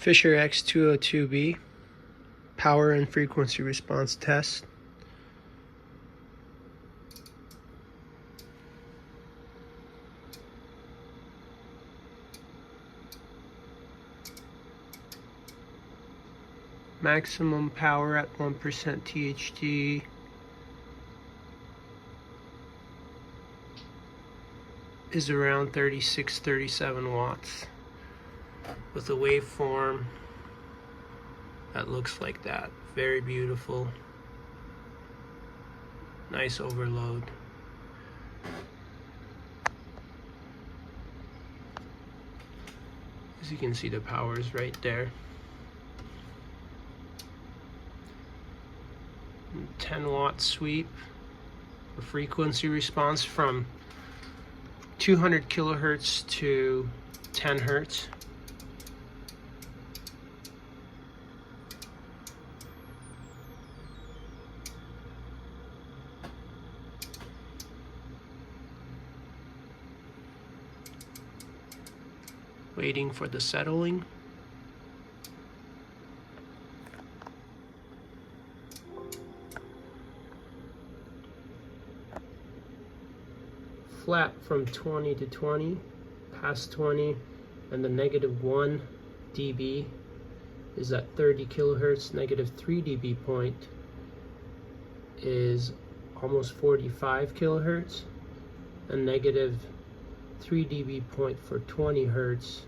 Fisher X-202B power and frequency response test. Maximum power at 1% THD. Is around 37 watts with a waveform that looks like that. Very beautiful. Nice overload. As you can see, the power is right there. 10-watt sweep for frequency response from 200 kilohertz to 10 hertz. Waiting for the settling. Flat from 20 to 20, past 20, and the -1 dB is at 30 kilohertz. -3 dB point is almost 45 kilohertz, and -3 dB point for 20 hertz,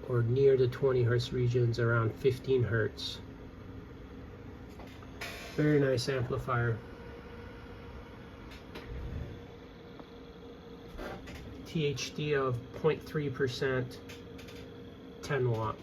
or near the 20 hertz regions, around 15 hertz. Very nice amplifier. THD of 0.3%, 10 watt.